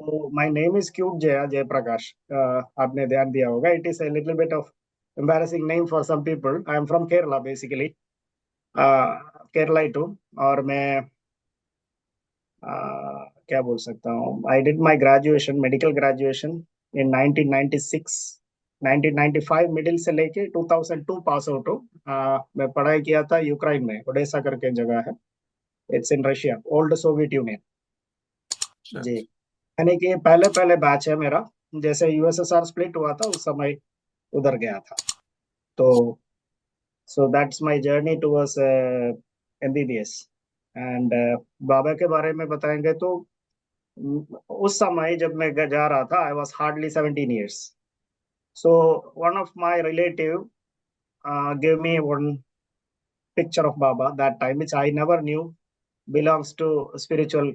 So my name is Cube Jaya Jayaprakash. आपने ध्यान दिया होगा. It is a little bit of embarrassing name for some people. I am from Kerala basically. Kerala ही हूँ और मैं क्या बोल सकता हूँ. I did my graduation, medical graduation in 1996. 1995 middle से लेके 2002 पास आउट हूँ. मैं पढ़ाई किया था यूक्रेन में, ओडेसा करके जगह है. It's in Russia, old Soviet Union. जी, यानी कि पहले पहले बैच है मेरा. जैसे यूएसएसआर स्प्लिट हुआ था उस समय उधर गया था. तो so that's my journey towards MBBS. And Baba के बारे में बताएंगे तो उस समय जब मैं जा रहा था I was hardly 17 years. So one of my relative give me one picture of Baba that time which I never knew belongs to spiritual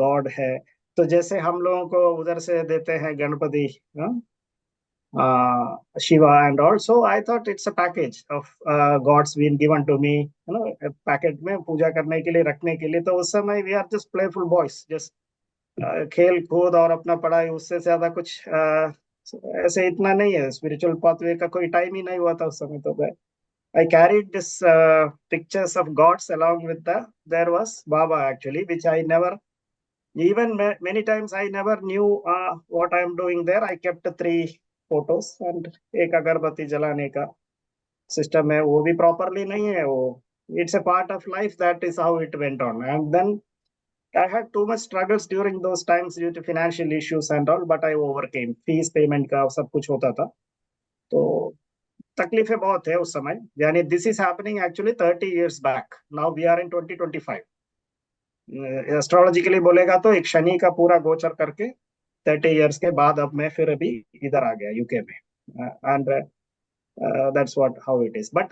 god है. तो जैसे हम लोगों को उधर से देते हैं Ganpati, Shiva and all. So I thought it's a package of gods being given to me, packet में पूजा करने के लिए, रखने के लिए. तो उस समय we are just playful boys, just खेल कूद और अपना पढ़ाई, उससे ज्यादा कुछ ऐसे इतना नहीं है. स्पिरिचुअल पाथवे का कोई टाइम ही नहीं हुआ था उस समय. तो I carried this pictures of gods along with there was Baba actually, which I never, even many times I never knew what I am doing there. I kept 3 photos and एक अगरबत्ती जलाने का सिस्टम है, वो भी properly नहीं है वो. It's a part of life, that is how it went on. And then I had too much struggles during those times due to financial issues and all, but I overcame. Fees payment का सब कुछ होता था. तो तकलीफें बहुत है उस समय. यानी this is happening actually 30 years back. Now we are in 2025. Astrologically बोलेगा तो एक शनि का पूरा गोचर करके 30 years के बाद अब मैं फिर अभी इधर आ गया यूके में. And that's what how it is. But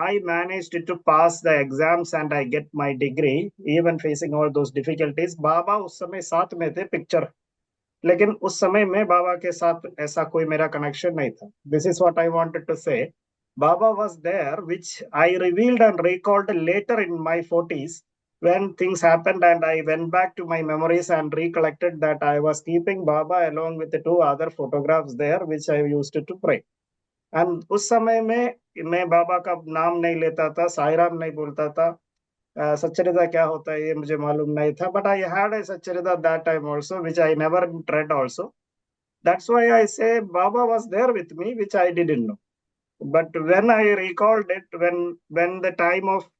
I managed to pass the exams and I get my degree even facing all those difficulties. बाबा उस समय साथ में थे पिक्चर, लेकिन उस समय में बाबा के साथ ऐसा कोई मेरा कनेक्शन नहीं था. This is what I wanted to say. Baba was there, which I revealed and recalled later in my 40s when things happened, and I went back to my memories and recollected that I was keeping Baba along with the 2 other photographs there, which I used to pray. And उस समय में मैं बाबा का नाम नहीं लेता था, साईराम नहीं बोलता था. सच्चरिदा क्या होता है ये मुझे मालूम नहीं था. बट आई हैड ए सच्चरिदा that time also which I never trade also. That's why I say Baba was there with me which I didn't know. But when I recalled it, when the time of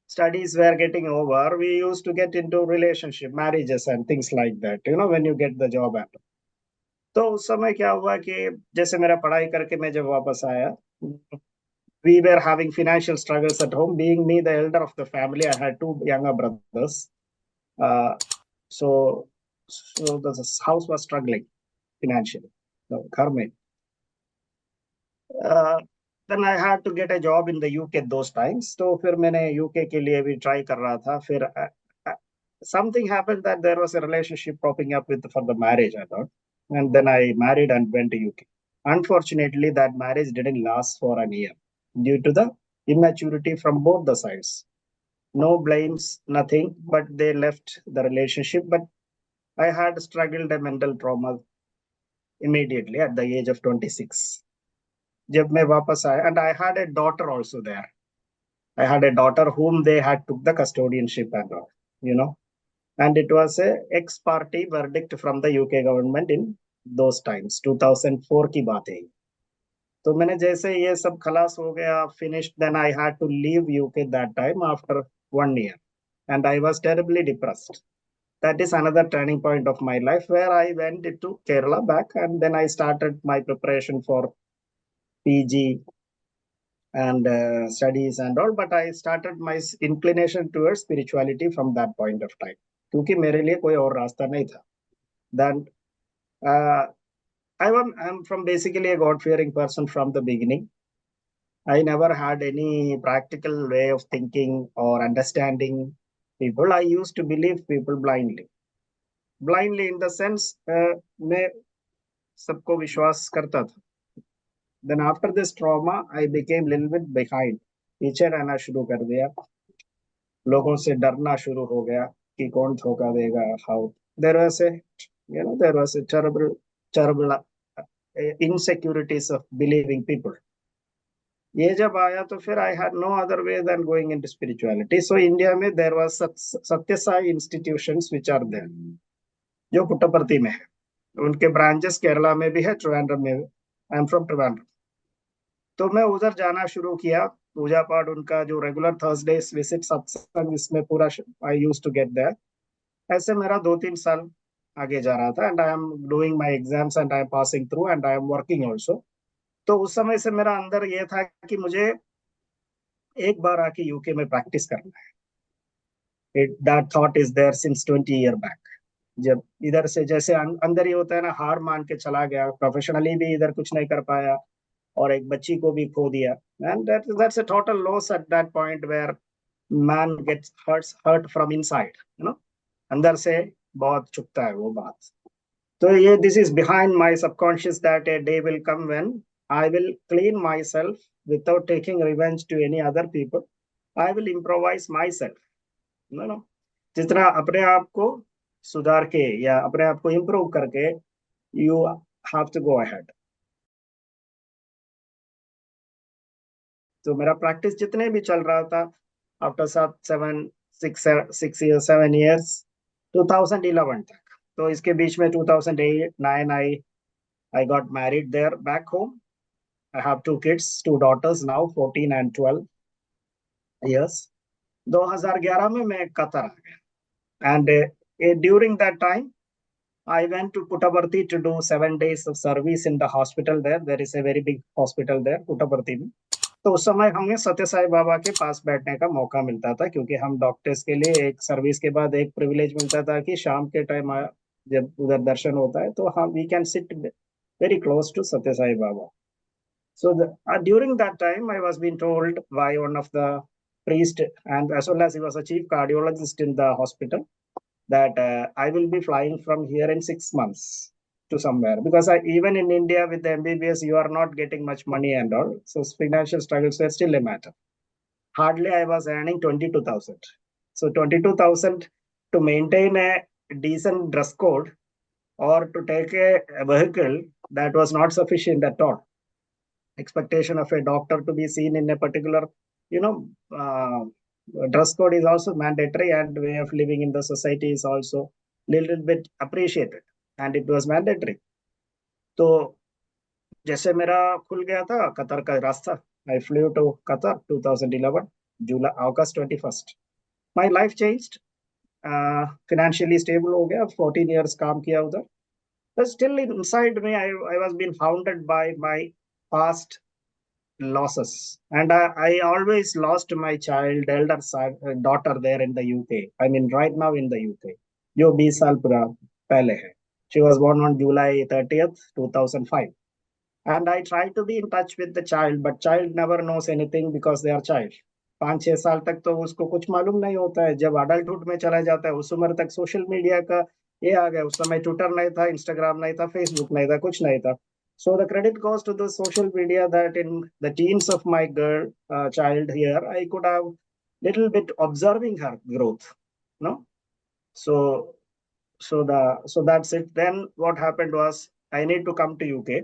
studies were getting over, we used to get into relationship, marriages and things like that, when you get the job. तो उस समय क्या हुआ कि जैसे मेरा पढ़ाई करके मैं जब वापस आया, we were having financial struggles at home. Being me the elder of the family, I had 2 younger brothers. uh, so the house was struggling financially, so घर में. then I had to get a job in the UK those times. तो फिर मैंने UK के लिए भी try कर रहा था. फिर something happened that there was a relationship popping up with for the marriage, I thought. And then I married and went to UK. Unfortunately, that marriage didn't last for a year due to the immaturity from both the sides. No blames, nothing, but they left the relationship. But I had struggled a mental trauma immediately at the age of 26. जब मैं वापस आया, and I had a daughter also there. I had a daughter whom they had took the custodianship and all, and it was a ex-party verdict from the UK government in those times. 2004 की बात है. तो मैंने जैसे ये सब खलास हो गया, finished, then I had to leave UK that time after 1 year, and I was terribly depressed. That is another turning point of my life where I went to Kerala back, and then I started my preparation for PG and studies and all. But I started my inclination towards spirituality from that point of time, क्योंकि मेरे लिए कोई और रास्ता नहीं था. Then I'm from basically a God-fearing person from the beginning. I never had any practical way of thinking or understanding people. I used to believe people blindly. Blindly in the sense, मैं सबको विश्वास करता था. Then after this trauma, I became a little bit behind. पीछे रहना शुरू कर दिया. लोगों से डरना शुरू हो गया कि कौन धोखा देगा, how, there was a, there was a terrible insecurities of believing people. ये जब आया तो फिर I had no other way then going into spirituality. So India में there was Satya Sai institutions which are there, जो पुट्टपर्ती में है. उनके ब्रांचेस केरला में भी है, ट्रिवांड्रम में. I am from Trivandrum. तो मैं उधर जाना शुरू किया. पूजा पाठ उनका जो रेगुलर थर्सडेज विजिट सत्संग, इसमें पूरा I used to get there. ऐसे मेरा 2-3 साल आगे जा रहा था. And I am doing my exams and I am passing through and I am working also. तो उस समय से मेरा अंदर ये था कि मुझे एक बार आके यूके में प्रैक्टिस करना है. That thought is there since 20 year back. जब इधर से जैसे अंदर ही होता है ना, हार मान के चला गया, प्रोफेशनली भी इधर कुछ नहीं कर पाया और एक बच्ची को भी खो दिया. And that's a total loss at that point where man gets hurt from inside, अंदर से बहुत चुभता है वो बात. तो ये this is behind my subconscious that a day will come when I will clean my self without taking revenge to any other people. I will improvise my self. No, जितना अपने आप को सुधार के या अपने आप को इम्प्रूव करके, you have to go ahead. तो मेरा प्रैक्टिस जितने भी चल रहा था, आफ्टर 7 6 7 2011 तक. तो इसके बीच में 2008-9 I got married there back home. I have 2 kids, 2 daughters now, 14 and 12 years. 2011 में मैं कतर आ गया. And during that time, I went to Puttaparthi to do 7 days of service in the hospital there. There is a very big hospital there, Puttaparthi में. तो उस समय हमें सत्य साई बाबा के पास बैठने का मौका मिलता था, क्योंकि हम डॉक्टर्स के लिए एक सर्विस के बाद एक प्रिविलेज मिलता था कि शाम के टाइम जब उधर दर्शन होता है तो हम we can sit very close to Satya Sai Baba. So during that time, I was being told by one of the priest, and as well as he was a chief cardiologist in the hospital, that I will be flying from here in 6 months to somewhere, because even in India with the MBBS, you are not getting much money and all. So financial struggles were still a matter. Hardly I was earning 22,000. So 22,000 to maintain a decent dress code or to take a vehicle, that was not sufficient at all. Expectation of a doctor to be seen in a particular, you know, dress code is also mandatory, and way of living in the society is also little bit appreciated, and it was mandatory. तो जैसे मेरा खुल गया था Qatar का रास्ता, I flew to Qatar 2011 July August 21st. My life changed. Financially stable हो गया. 14 years काम किया उधर. But still inside me, I was being hounded by my past losses, and I always lost my child, elder son, daughter there in the UK. I mean, right now in the UK, जो 20 साल पूरा पहले है. She was born on July 30th 2005, and I try to be in touch with the child, but child never knows anything because they are child. 5-6 साल तक तो उसको कुछ मालूम नहीं होता है. जब अडल्टहुड में चला जाता है, उस उम्र तक सोशल मीडिया का ये आ गया. उस समय ट्विटर नहीं था, इंस्टाग्राम नहीं था, फेसबुक नहीं था, कुछ नहीं था. So the credit goes to the social media, that in the teens of my girl child here, I could have little bit observing her growth. No, so so that's it. Then what happened was I need to come to UK.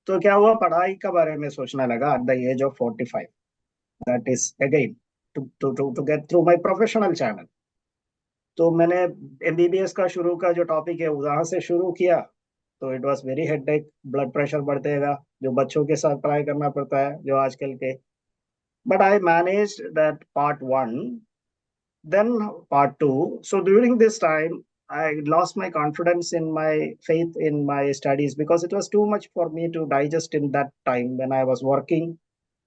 तो क्या हुआ, पढ़ाई के बारे में सोचने लगा at the age of 45. That is again to get through my professional channel. तो मैंने MBBS का शुरू का जो टॉपिक है वहां से शुरू किया. तो it was very headache. Blood pressure बढ़तेगा, जो बच्चों के साथ पढ़ाई करना पड़ता है जो आजकल के. But I manage that part 1, then part 2. So during this time I lost my confidence in my faith in my studies, because it was too much for me to digest in that time. When I was working,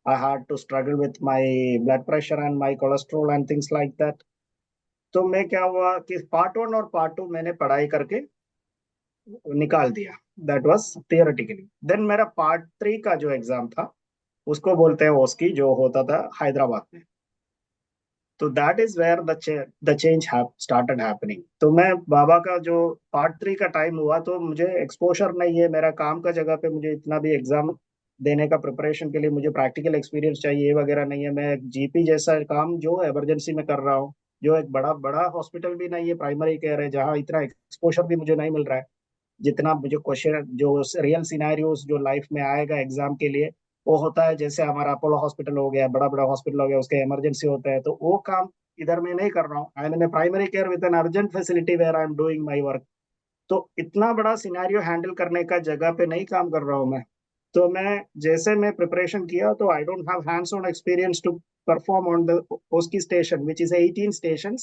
I had to struggle with my blood pressure and my cholesterol and things like that. तो मैं क्या हुआ कि part 1 और part 2 मैंने पढ़ाई करके निकाल दिया. That was theoretically. देन मेरा पार्ट 3 का जो एग्जाम था, उसको बोलते हैं ओस्की, जो होता था हैदराबाद में. तो that is where the change started happening. तो मैं बाबा का जो पार्ट 3 का टाइम हुआ, तो मुझे एक्सपोजर नहीं है मेरा काम का जगह पे, मुझे इतना भी एग्जाम देने का प्रिपरेशन के लिए मुझे प्रैक्टिकल एक्सपीरियंस चाहिए वगैरह नहीं है. मैं जीपी जैसा काम जो इमरजेंसी में कर रहा हूँ, जो एक बड़ा बड़ा हॉस्पिटल भी नहीं है, प्राइमरी केयर है, जहाँ इतना एक्सपोजर भी मुझे नहीं मिल रहा है जितना मुझे क्वेश्चन जो रियल सिनेरियोस जो लाइफ में आएगा एग्जाम के लिए वो होता है। जैसे हमारा अपोलो हॉस्पिटल हो गया, बड़ा बड़ा हॉस्पिटल हो गया, उसके इमरजेंसी होता है, तो वो काम इधर मैं नहीं कर रहा हूँ। I am in primary care with an urgent facility where I am doing my work. तो इतना बड़ा सिनेरियो हैंडल करने का जगह पे नहीं काम कर रहा हूँ मैं। तो मैं जैसे मैं प्रिपरेशन किया, तो I don't have hands on experience to perform on the उसकी station which is 18 station.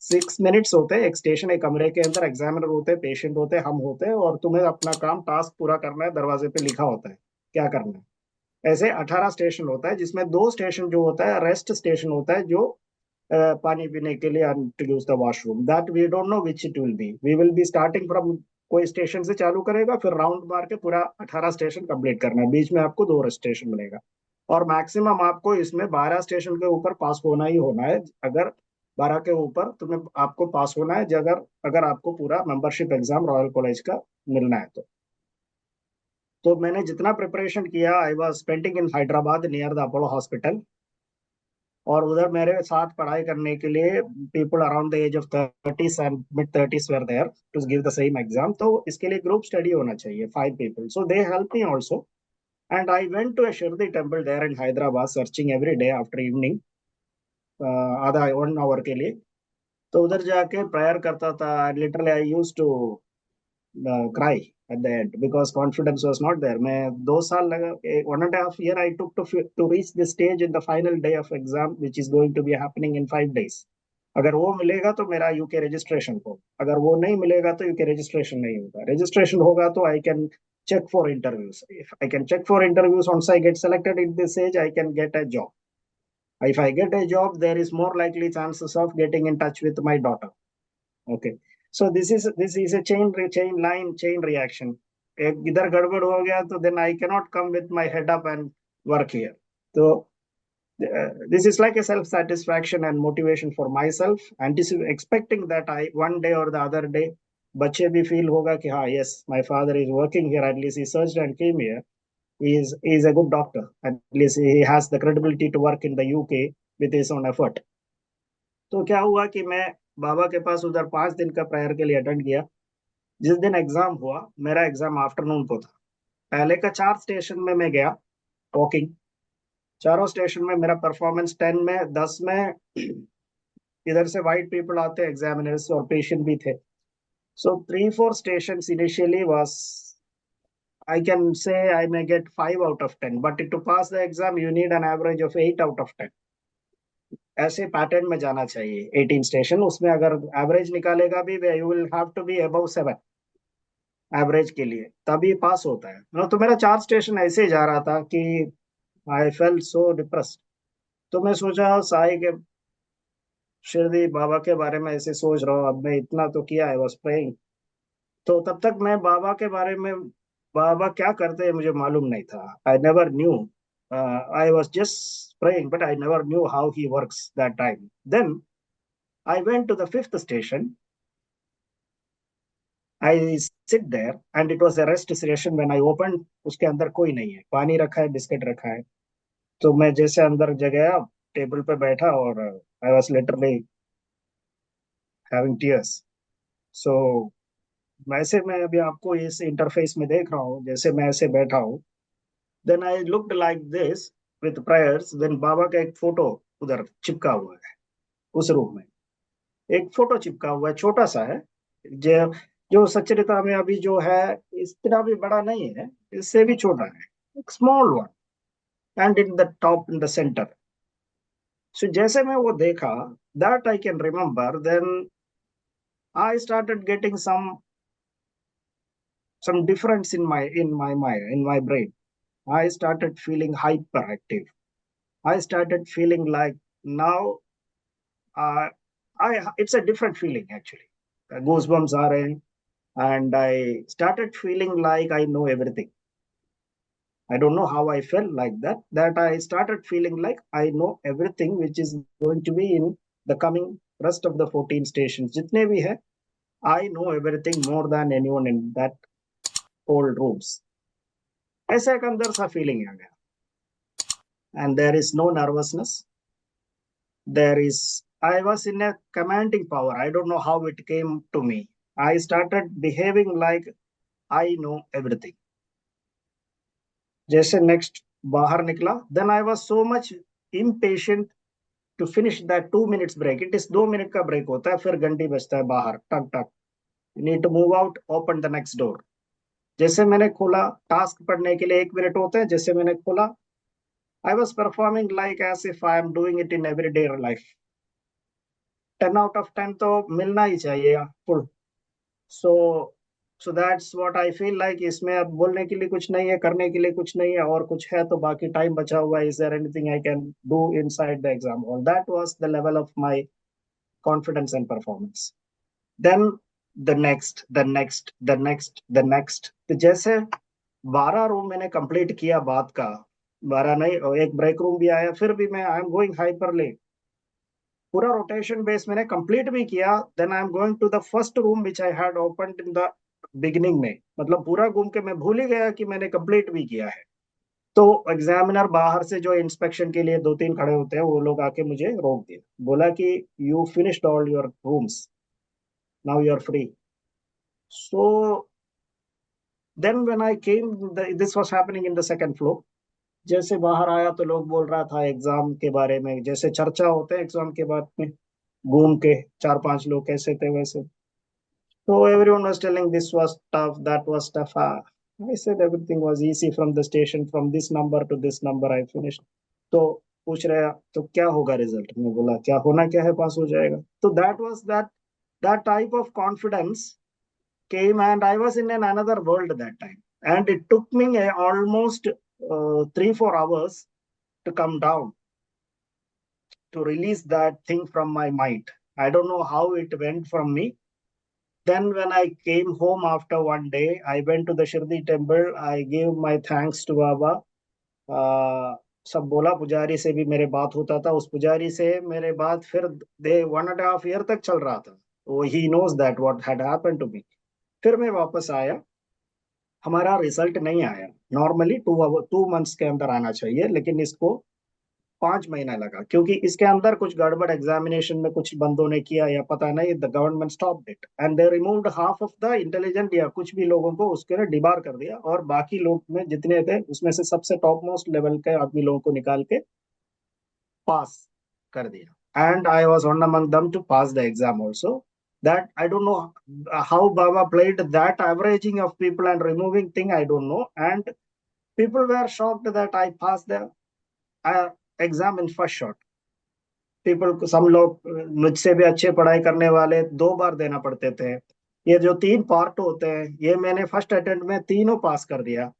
6 minutes होते हैं एक स्टेशन, एक कमरे के अंदर एग्जामिनर होते हैं, पेशेंट होते हैं, हम होते हैं, और तुम्हें अपना काम टास्क पूरा करना है, दरवाजे पे लिखा होता है क्या करना है। ऐसे 18 स्टेशन होता है, जिसमें 2 स्टेशन जो होता है रेस्ट स्टेशन होता है, जो पानी पीने के लिए and to use the washroom, that we don't know which it will be. We will be starting from कोई स्टेशन से चालू करेगा, फिर राउंड मार के पूरा 18 स्टेशन कंप्लीट करना है, बीच में आपको 2 स्टेशन मिलेगा। और मैक्सिमम आपको इसमें 12 स्टेशन के ऊपर पास होना ही होना है। अगर 12 के ऊपर तुम्हें आपको पास होना है, अगर अगर आपको पूरा मेंबरशिप एग्जाम रॉयल कॉलेज का मिलना है तो मैंने जितना प्रिपरेशन किया, I was spending in Hyderabad near the Apollo hospital. और उधर मेरे साथ पढ़ाई करने के लिए people around the age of 30s and mid 30s were there to give the same exam. तो इसके लिए ग्रुप स्टडी होना चाहिए, 5 people, so they help me also. And I went to a Shirdi temple there in Hyderabad, searching every day after evening, आधा 1 our के लिए। तो उधर जाके प्रेयर करता था। Literally I use to cry at the end because confidence was not there. मैं 2 साल लगा, 1.5 year I took to reach this stage in the final day of exam which is going to be happening in 5 days. अगर वो मिलेगा तो मेरा UK registration हो, अगर वो नहीं मिलेगा तो यूके रजिस्ट्रेशन नहीं होगा। रजिस्ट्रेशन होगा तो I can check for interviews. If I can check for interviews, once I get selected in this age, I can get a job. If I get a job, there is more likely chances of getting in touch with my daughter. Okay, so this is a chain line chain reaction. एक इधर गड़बड़ हो गया तो then I cannot come with my head up and work here. तो this is like a self satisfaction and motivation for myself, expecting that I one day or the other day बच्चे भी feel होगा कि हाँ, yes, my father is working here, at least he searched and came here, he is a good doctor, at least he has the credibility to work in the UK with his own effort. तो क्या हुआ कि मैं बाबा के पास उधर 5 दिन का prayer के लिए अटेंड किया। जिस दिन एग्जाम हुआ, मेरा एग्जाम आफ्टरनून को था। पहले का 4 स्टेशन में मैं गया वॉकिंग, चारों स्टेशन में मेरा परफॉर्मेंस 10 में 10 में। इधर से वाइट पीपल आते, एग्जामिनर्स और पेशेंट भी थे। सो 3-4 station initially was, I can say I may get 5 out of 10, but to pass the exam you need an average of 8 out of 10. ऐसे पैटर्न में जाना चाहिए 18 स्टेशन, उसमें अगर एवरेज निकालेगा भी, you will have to be above 7 average के लिए, तभी पास होता है ना। तो मेरा 4 स्टेशन ऐसे ही जा रहा था कि आई फेल्ट सो डिप्रेस्ड। तो मैं सोचा साई के शिरडी बाबा के बारे में ऐसे सोच रहा हूँ, अब मैं इतना तो किया है, बस प्रेइंग। तो तब तक मैं बाबा के बारे में, बाबा क्या करते हैं मुझे मालूम नहीं था। I never knew, I was just praying but I never knew how he works that time. Then I went to the 5th station. I sit there and it was a rest station. When I open, उसके अंदर कोई नहीं है, पानी रखा है, biscuit रखा है। तो मैं जैसे अंदर गया, टेबल पे बैठा, और I was literally having tears. So वैसे मैं अभी आपको इस इंटरफेस में देख रहा हूँ, जैसे मैं ऐसे बैठा हूँ। Then I looked like this with prayers. Then Baba का एक फोटो उधर चिपका हुआ है उस रूम में। एक फोटो चिपका हुआ है, छोटा सा है, जो जो सच्चरिता में अभी जो है, इतना भी बड़ा नहीं है, इससे भी छोटा है, एक small one, and in the top in the centre. So जैसे मैं वो देखा, that I can remember, then I started getting some difference in my mind, in my brain. I started feeling hyperactive. I started feeling like now, uh, I it's a different feeling actually. Goosebumps are in, and I started feeling like I know everything. I don't know how I felt like that. That I started feeling like I know everything, which is going to be in the coming rest of the 14 stations. जितने भी है, I know everything more than anyone in that old rooms. ऐसा एक अंदर सा feeling आ गया, and there is no nervousness. There is I was in a commanding power. I don't know how it came to me. I started behaving like I know everything. जैसे next बाहर निकला, then I was so much impatient to finish that 2 minutes break. It is 2 minute का break होता है, फिर घंटी बजता है बाहर, टक टक. You need to move out, open the next door. जैसे मैंने खोला, टास्क पढ़ने के लिए 1 मिनट होते हैं, जैसे मैंने खोला, I was performing like as if I am doing it in everyday life. 10 out of 10 तो मिलना ही चाहिए full. So so that's what I feel like. इसमें अब बोलने के लिए कुछ नहीं है, करने के लिए कुछ नहीं है, और कुछ है तो बाकी टाइम बचा हुआ है. Is there anything I can do inside the exam hall? That was the level of my confidence and performance. Then the next. तो जैसे 12 रूम मैंने कंप्लीट किया बाद का, 12 नहीं, और एक ब्रेक रूम भी आया, फिर भी मैं आई एम गोइंग हाइपरली. पूरा रोटेशन बेस मैंने कंप्लीट भी किया. Then I am going to the first room which I had opened in the beginning में. मतलब पूरा घूम के मैं भूल ही गया कि मैंने कंप्लीट भी किया है. तो एग्जामिनर बाहर से जो इंस्पेक्शन के लिए 2-3 खड़े होते हैं, वो लोग आके मुझे रोक दिए, बोला कि you finished all your rooms, now you are free. So then when I came, this was happening in the second floor. जैसे बाहर आया तो लोग बोल रहा था एग्जाम के बारे में, जैसे चर्चा होते हैं एग्जाम के बाद में, घूम के 4-5 लोग कैसे थे वैसे. So everyone was telling this was tough, that was tough. I said everything was easy from the station, from this number to this number I finished. तो पूछ रहे तो क्या होगा रिजल्ट, मैं बोला क्या होना क्या है, पास हो जाएगा. तो that type of confidence came, and I was in another world that time, and it took me almost 3-4 hours to come down, to release that thing from my mind. I don't know how it went from me. Then when I came home after one day, I went to the Shirdi temple. I gave my thanks to Baba. सब बोला, पुजारी से भी मेरे बात होता था, उस पुजारी से मेरे बात फिर 1.5 year तक चल रहा था. वो ही knows that what had happened to me. फिर मैं वापस आया. हमारा रिजल्ट नहीं आया. नॉर्मली 2 months के अंदर आना चाहिए, लेकिन इसको 5 महीना लगा, क्योंकि इसके अंदर कुछ गड़बड़ एग्जामिनेशन में कुछ बंदों ने किया या पता नहीं. The government stopped it and they removed half of the intelligent, या कुछ भी लोगों को उसके लिए डिबार कर दिया, और बाकी लोग में जितने थे उसमें से सबसे टॉप मोस्ट लेवल के आदमी लोगों को निकाल के पास कर दिया. And I was one among them to pass the exam also. That I don't know how Baba played that averaging of people and removing thing, I don't know. And people were shocked that I passed the exam in first shot. People को, some लोग मुझसे भी अच्छे पढ़ाई करने वाले 2 बार देना पड़ते थे. ये जो 3 पार्ट होते हैं, ये मैंने फर्स्ट अटेम्प्ट में तीनों पास कर दिया.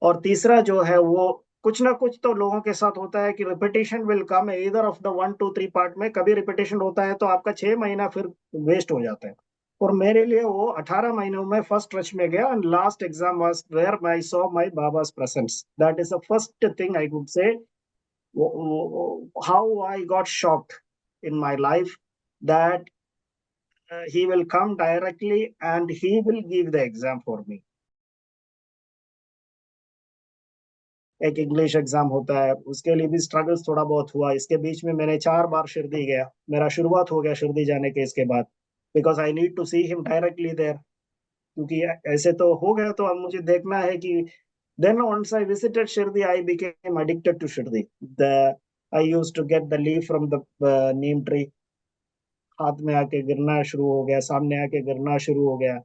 और तीसरा जो है वो कुछ ना कुछ तो लोगों के साथ होता है कि रिपीटेशन विल कम इधर ऑफ द 1 2 3 पार्ट में. कभी रिपीटेशन होता है तो आपका 6 महीना फिर वेस्ट हो जाता है. और मेरे लिए वो 18 महीनों में फर्स्ट टच में गया. And last exam was where I saw my Baba's presence. That is the first thing I would say, how I got shocked in my life, that he will come directly and he will give the exam for me. एक English exam होता है, उसके लिए भी struggles थोड़ा बहुत हुआ. इसके बीच में मैंने 4 बार शिरडी गया. मेरा शुरुआत हो गया शिरडी जाने के इसके बाद, because I need to see him directly there. क्योंकि ऐसे तो हो गया, तो अब मुझे देखना है कि. Then once I visited Shirdi, I became addicted to Shirdi. I used to get the leaf from the neem tree. हाथ में आके गिरना शुरू हो गया, सामने आके गिरना शुरू हो गया.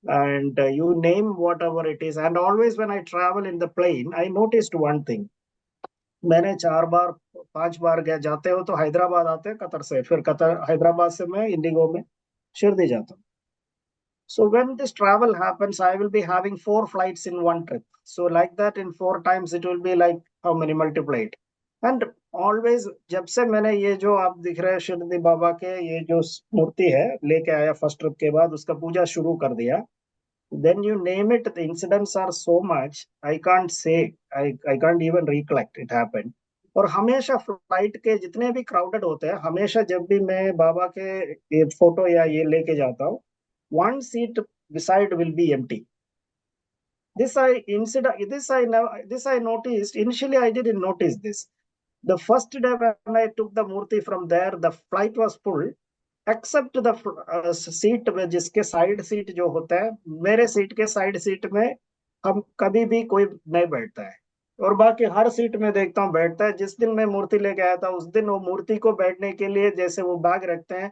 And you name whatever it is. And always when I travel in the plane, I noticed one thing. मैंने 4 बार 5 बार गया. जाते हो तो हैदराबाद आते हैं कतर से, फिर कतर हैदराबाद से मैं इंडिगो में शिरडी जाता हूँ. So when this travel happens, I will be having 4 flights in one trip. So like that, in 4 times, it will be like how many multiplied. And always, जब से मैंने ये जो आप दिख रहे हैं शिरडी बाबा के ये जो मूर्ति है लेके आया फर्स्ट ट्रिप के बाद, उसका पूजा शुरू कर दिया. Then you name it, the incidents are so much, I can't say, I can't even recollect it happened. और हमेशा फ्लाइट के जितने भी क्राउडेड होते हैं, हमेशा जब भी मैं बाबा के ये फोटो या ये लेके जाता हूँ, one seat beside will be empty. This I noticed. Initially, I didn't notice this. The first day when I took the Murti from there, the flight was full, except the seat में, जिसके side seat जो होता है, मेरे seat के side seat में हम कभी भी कोई नहीं बैठता है, और बाकी हर सीट में देखता हूँ बैठता है। जिस दिन मैं मूर्ति लेके आया था, उस दिन वो मूर्ति को बैठने के लिए जैसे वो बैग रखते हैं,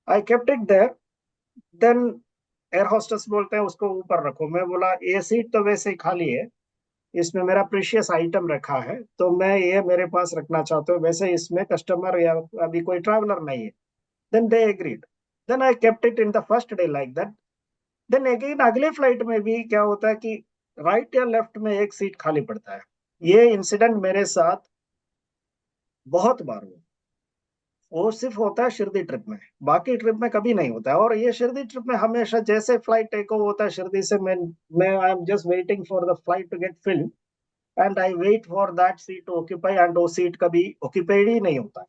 I kept it there. Then air hostess बोलते हैं उसको ऊपर रखो, मैं बोला ये सीट तो वैसे ही खाली है, इसमें मेरा प्रीशियस आइटम रखा है, तो मैं ये मेरे पास रखना चाहता हूँ, वैसे इसमें कस्टमर या अभी कोई ट्रैवलर नहीं है। Then they agreed. Then I kept it in the first day like that. Then again अगले फ्लाइट में भी क्या होता है कि राइट या लेफ्ट में एक सीट खाली पड़ता है। ये इंसिडेंट मेरे साथ बहुत बार हुआ। वो सिर्फ होता है शिरडी ट्रिप में, बाकी ट्रिप में कभी नहीं होता है। और ये शिरडी ट्रिप में हमेशा जैसे फ्लाइट टेक ऑफ होता है शिरडी से, मैं I am just waiting for the flight to get filled, and I wait for that seat to occupy, and वो सीट कभी ऑक्यूपाइड ही नहीं होता।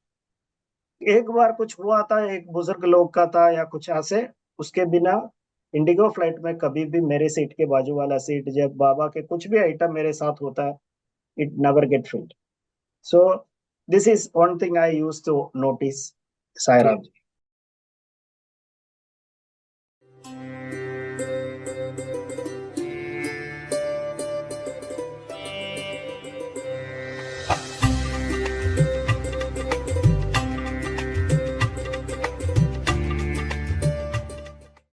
एक बार कुछ हुआ था, एक बुजुर्ग लोग का था या कुछ ऐसे, उसके बिना इंडिगो फ्लाइट में कभी भी मेरे सीट के बाजू वाला सीट, जब बाबा के कुछ भी आइटम मेरे साथ होता है, it never get filled. So this is one thing I use to notice, तो सायराम जी।